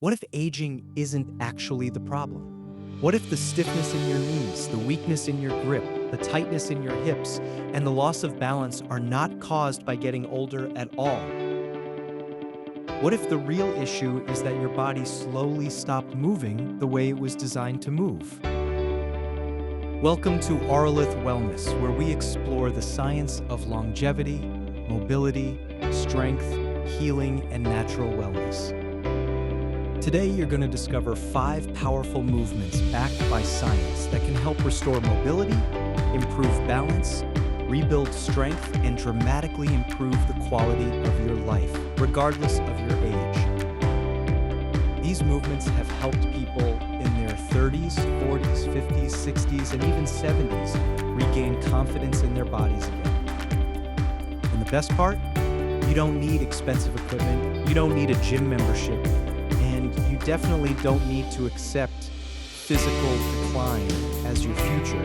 What if aging isn't actually the problem? What if the stiffness in your knees, the weakness in your grip, the tightness in your hips, and the loss of balance are not caused by getting older at all? What if the real issue is that your body slowly stopped moving the way it was designed to move? Welcome to Auralith Wellness, where we explore the science of longevity, mobility, strength, healing, and natural wellness. Today, you're going to discover 5 powerful movements backed by science that can help restore mobility, improve balance, rebuild strength, and dramatically improve the quality of your life, regardless of your age. These movements have helped people in their 30s, 40s, 50s, 60s, and even 70s regain confidence in their bodies again. And the best part? You don't need expensive equipment, you don't need a gym membership, and you definitely don't need to accept physical decline as your future.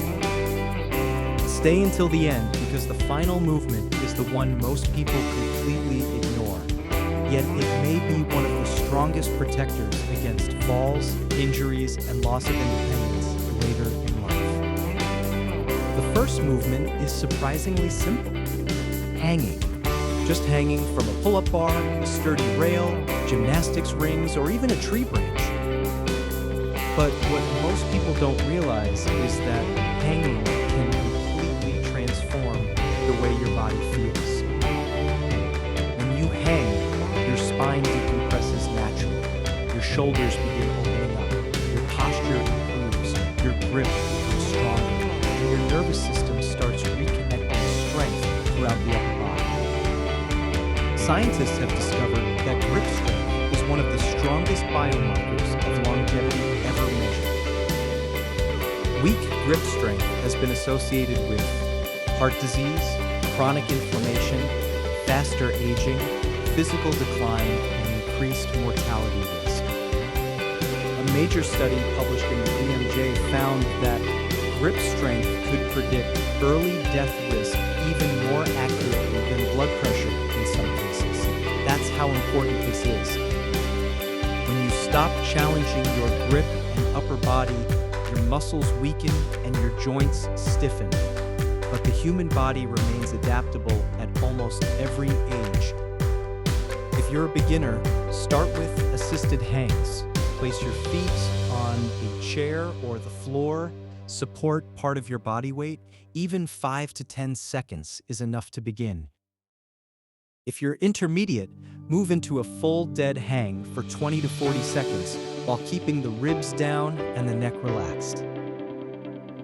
Stay until the end because the final movement is the one most people completely ignore. Yet it may be one of the strongest protectors against falls, injuries, and loss of independence later in life. The first movement is surprisingly simple: hanging. Just hanging from a pull-up bar, a sturdy rail, gymnastics rings, or even a tree branch. But what most people don't realize is that hanging can completely transform the way your body feels. When you hang, your spine decompresses naturally, your shoulders begin opening up, your posture improves, your grip becomes stronger, and your nervous system starts reconnecting strength throughout the upper body. Scientists have discovered that grip strength is one of the strongest biomarkers of longevity ever measured. Weak grip strength has been associated with heart disease, chronic inflammation, faster aging, physical decline, and increased mortality risk. A major study published in the EMJ found that grip strength could predict early death risk even more accurately than blood pressure in some cases. That's how important this is. When you stop challenging your grip and upper body, your muscles weaken and your joints stiffen. But the human body remains adaptable at almost every age. If you're a beginner, start with assisted hangs. Place your feet on a chair or the floor. Support part of your body weight. Even 5 to 10 seconds is enough to begin. If you're intermediate, move into a full dead hang for 20 to 40 seconds while keeping the ribs down and the neck relaxed.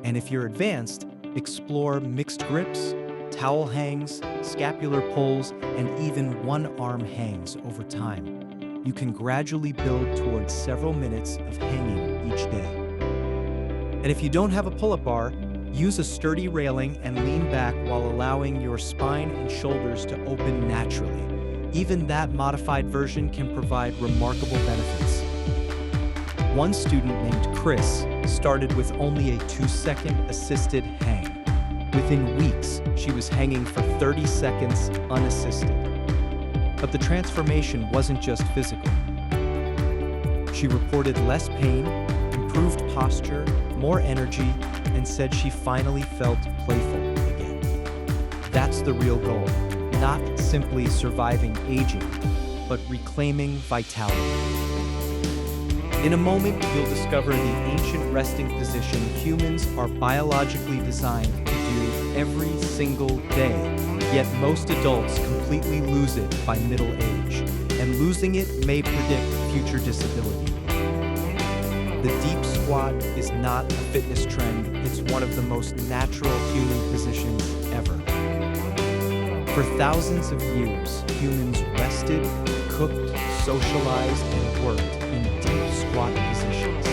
And if you're advanced, explore mixed grips, towel hangs, scapular pulls, and even one-arm hangs over time. You can gradually build towards several minutes of hanging each day. And if you don't have a pull-up bar, use a sturdy railing and lean back while allowing your spine and shoulders to open naturally. Even that modified version can provide remarkable benefits. One student named Chris started with only a 2-second assisted hang. Within weeks, she was hanging for 30 seconds unassisted. But the transformation wasn't just physical. She reported less pain, improved posture, more energy, and said she finally felt playful again. That's the real goal, not simply surviving aging, but reclaiming vitality. In a moment, you'll discover the ancient resting position humans are biologically designed to do every single day, yet most adults completely lose it by middle age, and losing it may predict future disability. The deep squat is not a fitness trend, it's one of the most natural human positions ever. For thousands of years, humans rested, cooked, socialized, and worked in deep squat positions.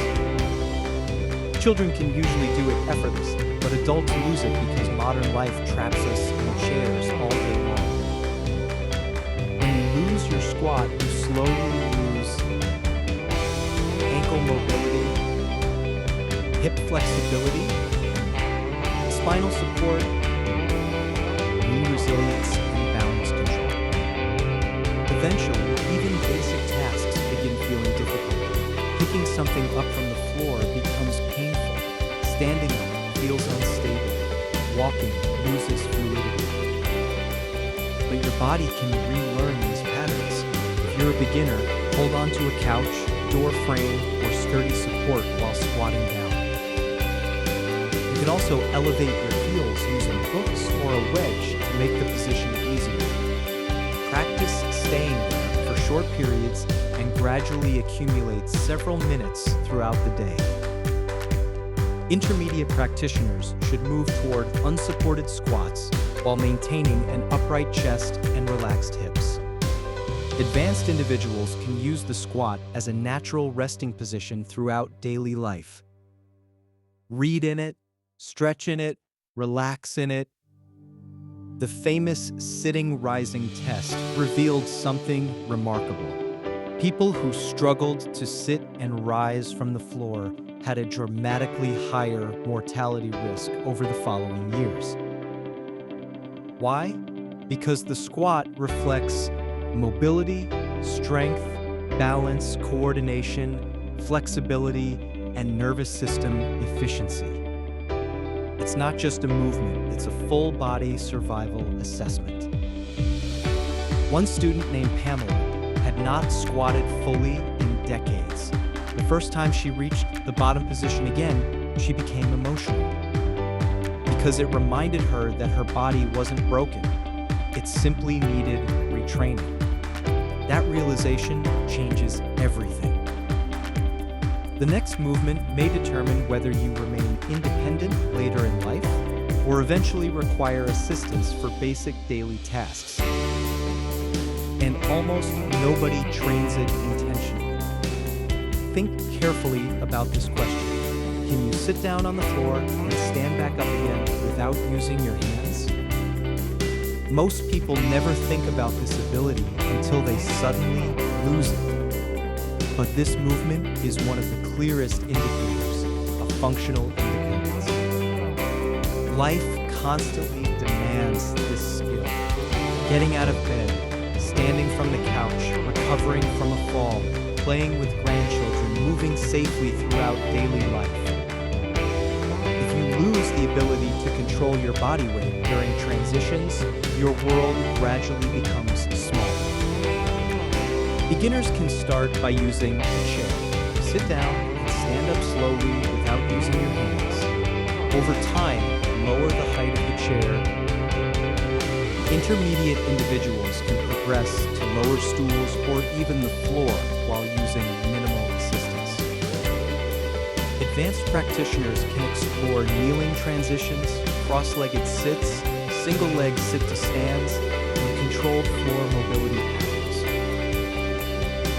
Children can usually do it effortlessly, but adults lose it because modern life traps us in chairs all day long. When you lose your squat, you slowly lose ankle mobility, hip flexibility, spinal support, knee resilience, and balance control. Eventually, even basic tasks begin feeling difficult. something up from the floor becomes painful. Standing up feels unstable. Walking loses fluidity. But your body can relearn these patterns. If you're a beginner, hold on to a couch, door frame, or sturdy support while squatting down. You can also elevate your heels using hooks or a wedge to make the position easier. Practice staying there for short periods and gradually accumulate several minutes throughout the day. Intermediate practitioners should move toward unsupported squats while maintaining an upright chest and relaxed hips. Advanced individuals can use the squat as a natural resting position throughout daily life. Read in it, stretch in it, relax in it. The famous sitting-rising test revealed something remarkable. People who struggled to sit and rise from the floor had a dramatically higher mortality risk over the following years. Why? Because the squat reflects mobility, strength, balance, coordination, flexibility, and nervous system efficiency. It's not just a movement, it's a full-body survival assessment. One student named Pamela had not squatted fully in decades. The first time she reached the bottom position again, she became emotional because it reminded her that her body wasn't broken. It simply needed retraining. That realization changes everything. The next movement may determine whether you remain independent later in life or eventually require assistance for basic daily tasks. And almost nobody trains it intentionally. Think carefully about this question. Can you sit down on the floor and stand back up again without using your hands? Most people never think about this ability until they suddenly lose it. But this movement is one of the clearest indicators of functional independence. Life constantly demands this skill. Getting out of bed, standing from the couch, recovering from a fall, playing with grandchildren, moving safely throughout daily life. If you lose the ability to control your body weight during transitions, your world gradually becomes smaller. Beginners can start by using a chair. Sit down and stand up slowly without using your hands. Over time, lower the height of the chair. Intermediate individuals can progress to lower stools or even the floor while using minimal assistance. Advanced practitioners can explore kneeling transitions, cross-legged sits, single-leg sit-to-stands, and controlled floor mobility patterns.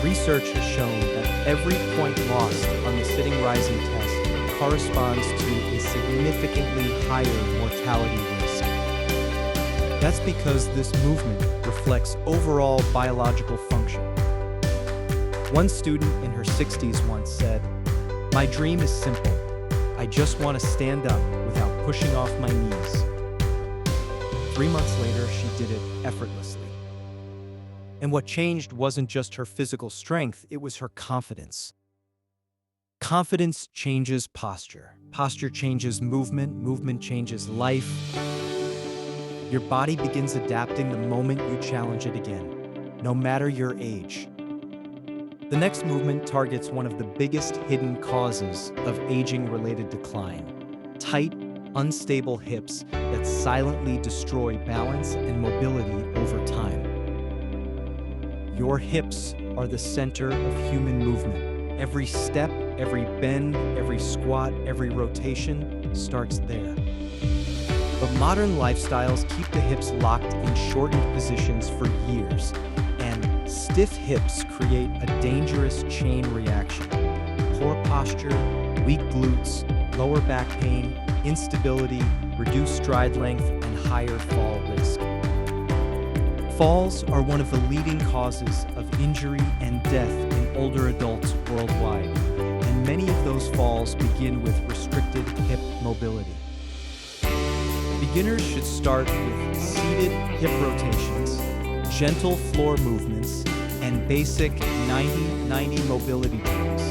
Research has shown that every point lost on the sitting-rising test corresponds to a significantly higher mortality risk. That's because this movement reflects overall biological function. One student in her 60s once said, "My dream is simple. I just want to stand up without pushing off my knees." 3 months later, she did it effortlessly. And what changed wasn't just her physical strength, it was her confidence. Confidence changes posture. Posture changes movement. Movement changes life. Your body begins adapting the moment you challenge it again, no matter your age. The next movement targets one of the biggest hidden causes of aging-related decline: tight, unstable hips that silently destroy balance and mobility over time. Your hips are the center of human movement. Every step, every bend, every squat, every rotation starts there. But modern lifestyles keep the hips locked in shortened positions for years, and stiff hips create a dangerous chain reaction. Poor posture, weak glutes, lower back pain, instability, reduced stride length, and higher fall risk. Falls are one of the leading causes of injury and death in older adults worldwide, and many of those falls begin with restricted hip mobility. Beginners should start with seated hip rotations, gentle floor movements, and basic 90-90 mobility drills.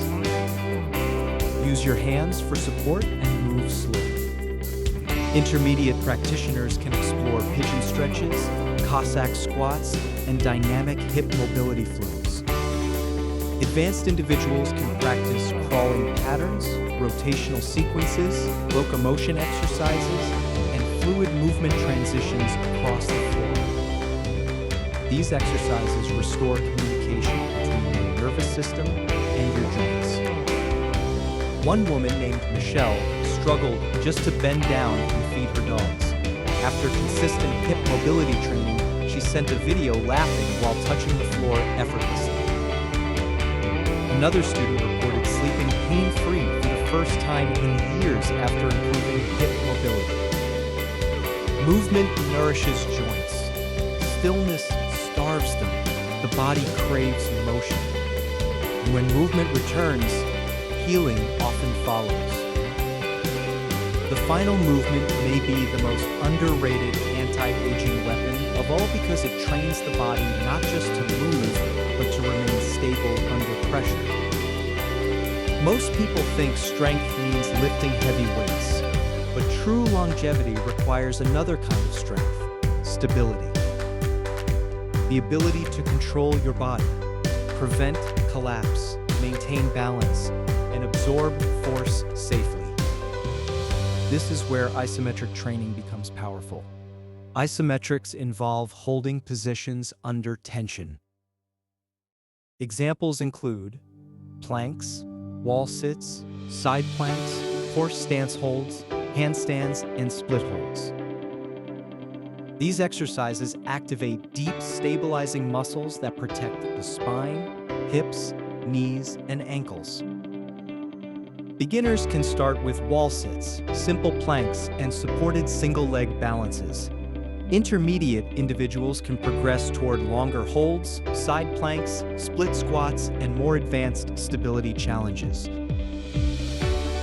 Use your hands for support and move slowly. Intermediate practitioners can explore pigeon stretches, Cossack squats, and dynamic hip mobility flows. Advanced individuals can practice crawling patterns, rotational sequences, locomotion exercises, and fluid movement transitions across the floor. These exercises restore communication between your nervous system and your joints. One woman named Michelle struggled just to bend down and feed her dogs. After consistent hip mobility training, she sent a video laughing while touching the floor effortlessly. Another student reported sleeping pain-free for the first time in years after improving hip mobility. Movement nourishes joints. Stillness starves them. The body craves motion. And when movement returns, healing often follows. The final movement may be the most underrated anti-aging weapon of all because it trains the body not just to move, but to remain stable under pressure. Most people think strength means lifting heavy weights, but true longevity requires another kind of strength: stability. The ability to control your body, prevent collapse, maintain balance, and absorb force safely. This is where isometric training becomes powerful. Isometrics involve holding positions under tension. Examples include planks, wall sits, side planks, horse stance holds, handstands, and split holds. These exercises activate deep, stabilizing muscles that protect the spine, hips, knees, and ankles. Beginners can start with wall sits, simple planks, and supported single-leg balances. Intermediate individuals can progress toward longer holds, side planks, split squats, and more advanced stability challenges.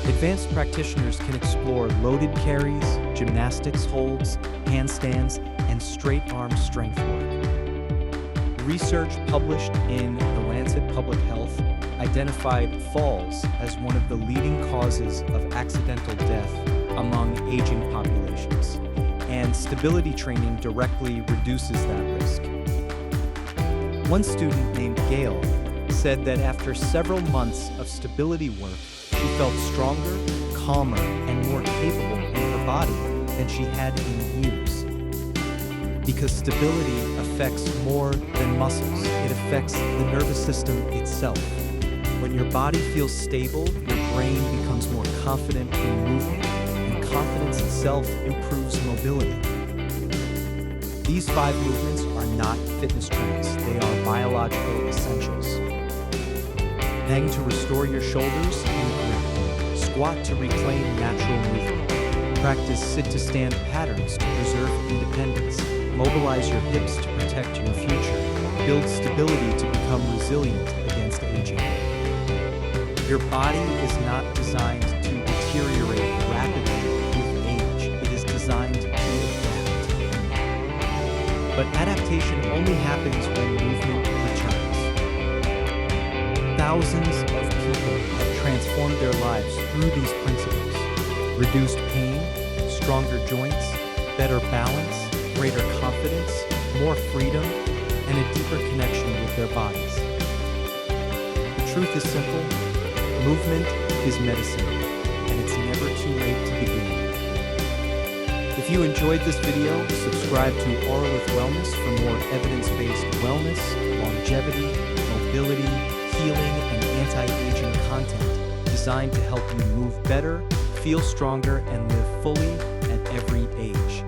Advanced practitioners can explore loaded carries, gymnastics holds, handstands, and straight arm strength work. Research published in The Lancet Public Health identified falls as one of the leading causes of accidental death among aging populations, and stability training directly reduces that risk. One student named Gail said that after several months of stability work, she felt stronger, calmer, and more capable in her body than she had in years. Because stability affects more than muscles, it affects the nervous system itself. When your body feels stable, your brain becomes more confident in movement, and confidence itself improves mobility. These 5 movements are not fitness trends, they are biological essentials. Hang to restore your shoulders and grip. Squat to reclaim natural movement. Practice sit-to-stand patterns to preserve independence. Mobilize your hips to protect your future. Build stability to become resilient against aging. Your body is not designed to deteriorate rapidly with age. It is designed to adapt. But adaptation only happens when movement returns. Thousands of people have transformed their lives through these principles. Reduced pain, stronger joints, better balance, greater confidence, more freedom, and a deeper connection with their bodies. The truth is simple: movement is medicine, and it's never too late to begin. If you enjoyed this video, subscribe to Auralith Wellness for more evidence-based wellness, longevity, mobility, healing, and anti-aging content designed to help you move better, feel stronger, and live fully at every age.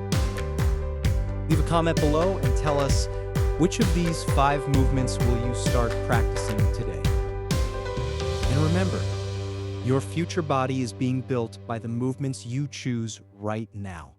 Leave a comment below and tell us, which of these 5 movements will you start practicing today? And remember, your future body is being built by the movements you choose right now.